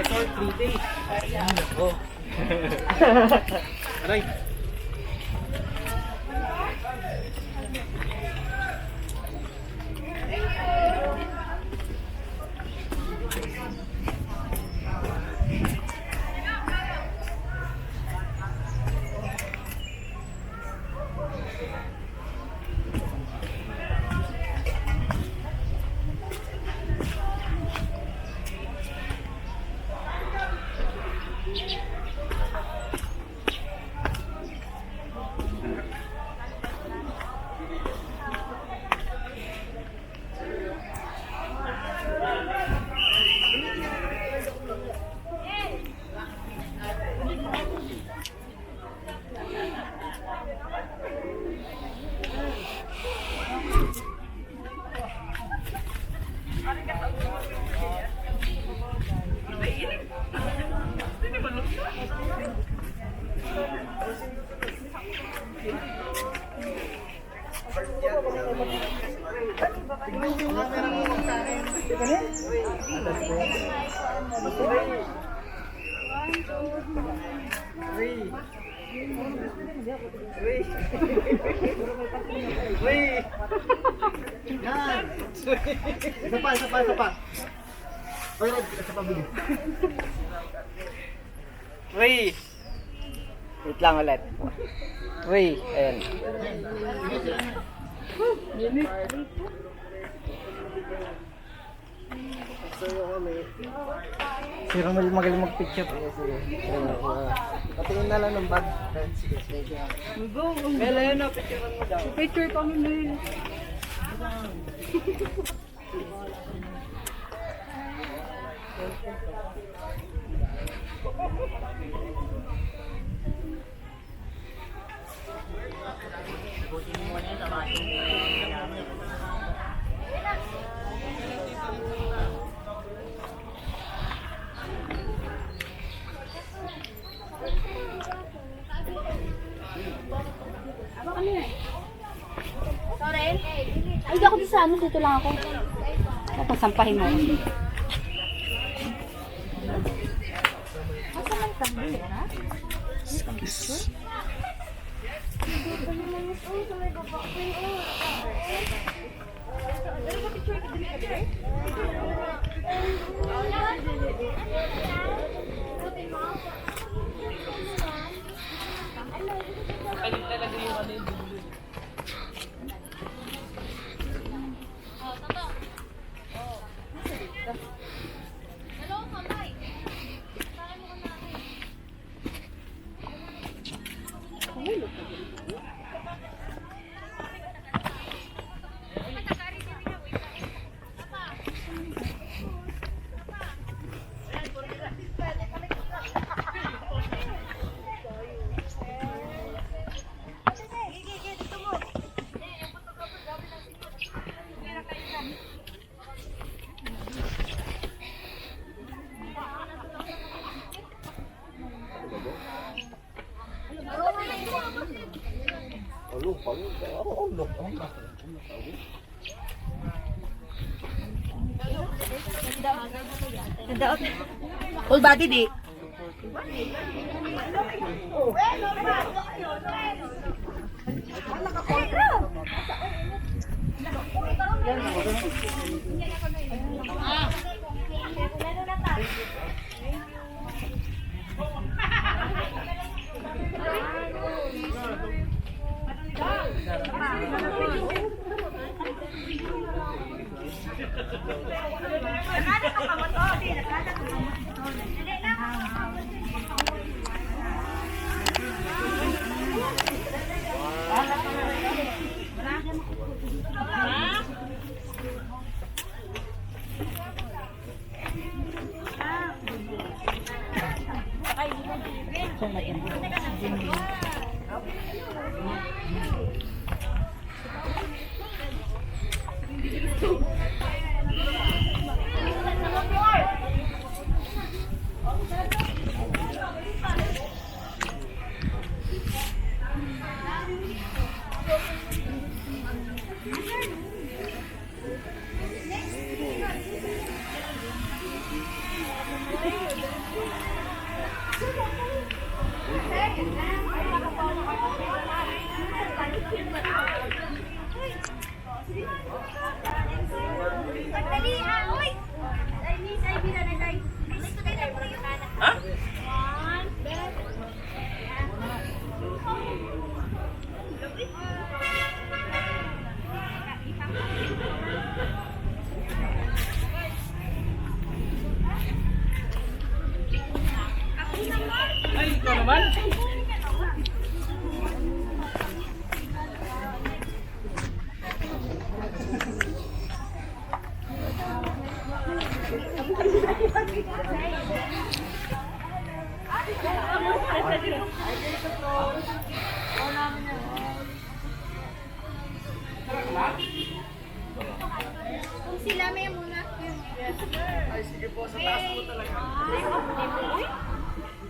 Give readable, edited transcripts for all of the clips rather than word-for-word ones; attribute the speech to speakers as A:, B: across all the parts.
A: Resort 3 days. Oh. Aray. Isa pa. Oy, isa pa bili.
B: Uy! Wait lang ulit. Uy, ayan. Si Romel magaling mag-picture. Patingin na lang ng bag. Sige. Mela yun na, picturean mo daw.
C: Picture pa mo na yun.
D: Sorry? Ay, di ako dito sa ano, dito lang ako. Tapos sampahin mo. Asa man kami, ha?
C: Full body di. Kung sila may muna.
B: Ay, sige po, sa taas po talaga.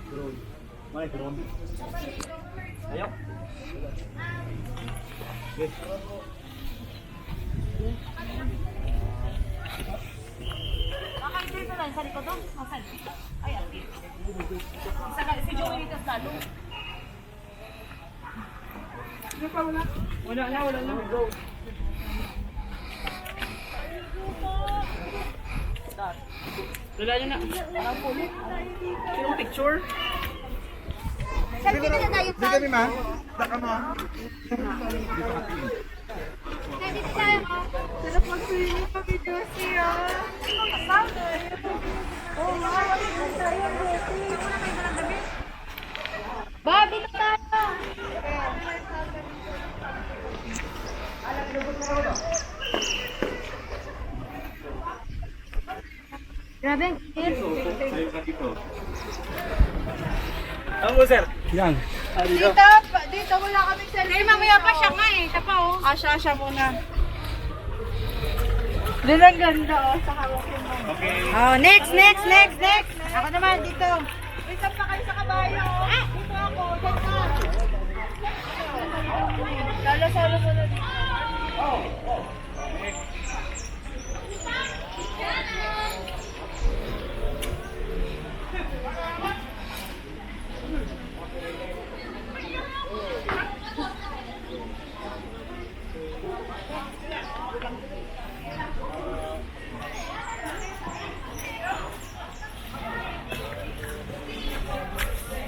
A: Drone. May drone.
B: Ayok.
A: Yes.
C: Bakit dito lang sa likod doon? Masan? Ay, ati. Si Joey dito sa lalo.
B: Wala na. Go. Wala nyo na. Sinong picture?
C: Selfie na tayo pa.
A: Hindi ma. Taka mo.
C: Dito tayo. Sarap mag-swimming pa video siya. Oh, Bob, dito tayo. Grabe, ang cute.
A: Sayo ka dito.
B: Ang mo, sir.
A: Yan.
C: Dito wala kami sa lane. Mamaya pa siya nga eh. Siya pa oh. Siya muna. Doon ang ganda oh. Sa hawakin mo.
A: Okay.
C: Oh, next. Ako naman dito. Dito pa kayo sa kabayo. Dito ako. Dito. Salo mo na dito.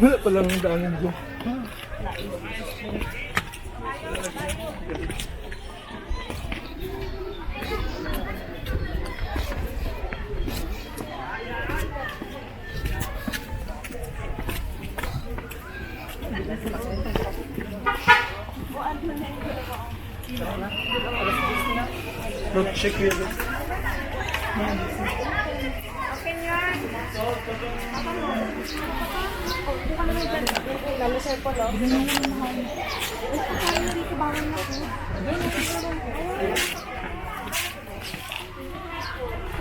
A: Wala palang daanan dyan. Check yun.
C: Lalo sa po lo.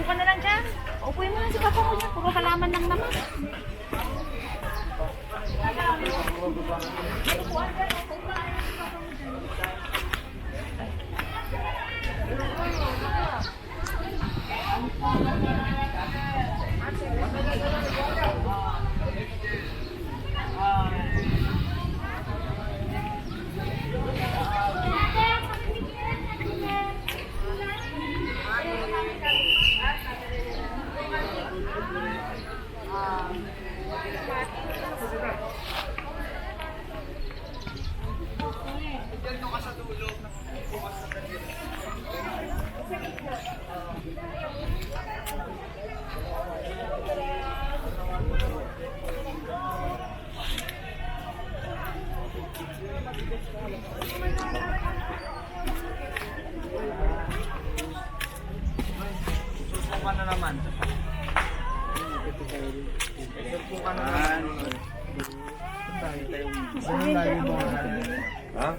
C: Upo na lang dyan. Upuin mo lang si papa ko dyan. Puro halaman lang naman.
B: Susukan na naman. Susukan na naman.
A: Ha?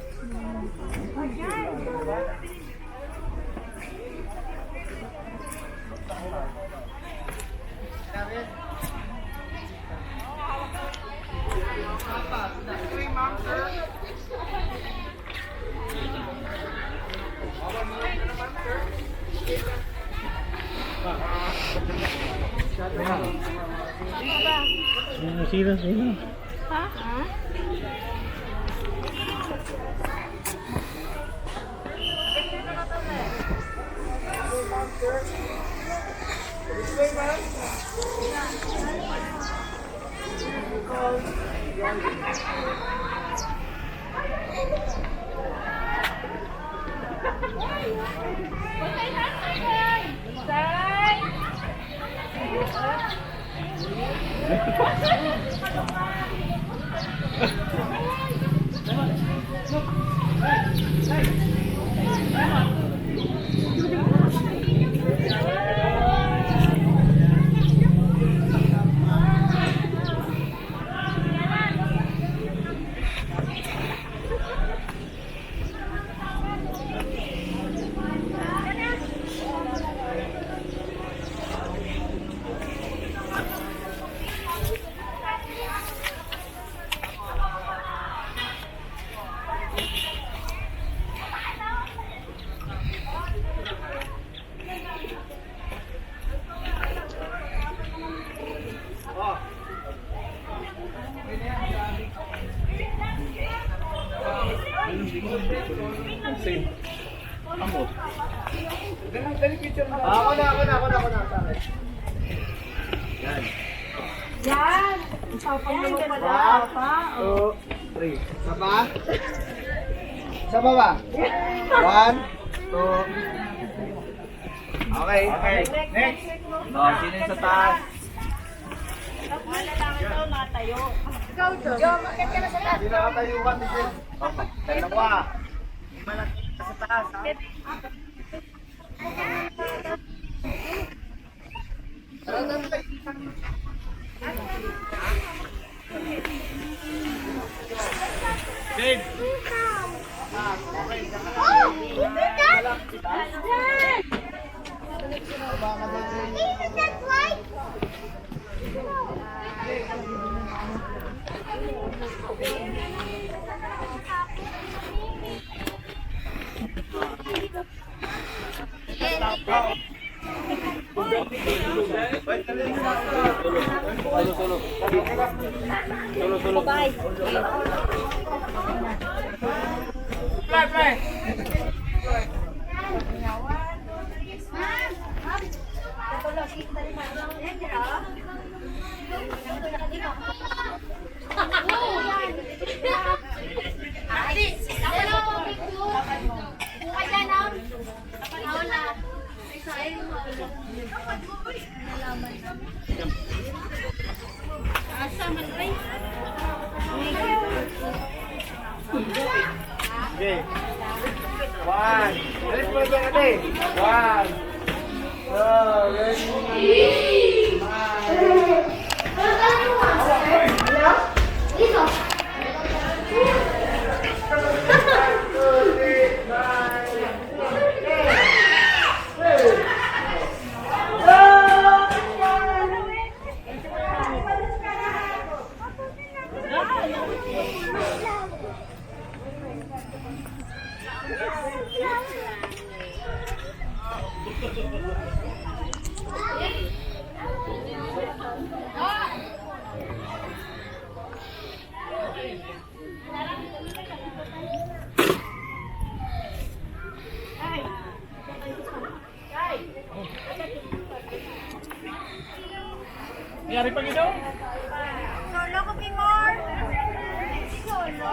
A: Sino?
C: Ha?
A: Ako na. Sa akin. Yan.
C: Yan! Isapang mo pa
A: One,
C: daw pa.
A: 2, 3. Saba? Saba ba? 1, 2. Okay. Next. Sino yung sa taas?
C: Wala lang ito, matayo.
A: Sino nakatayuan? Dalawa. Malaki ka sa taas, ha? Babe. Solo.
C: Bye.
A: Play. Okay. 1. Let's go again, ate. 1. Nangyari pa gito?
C: Solo ko, Pimor. Solo.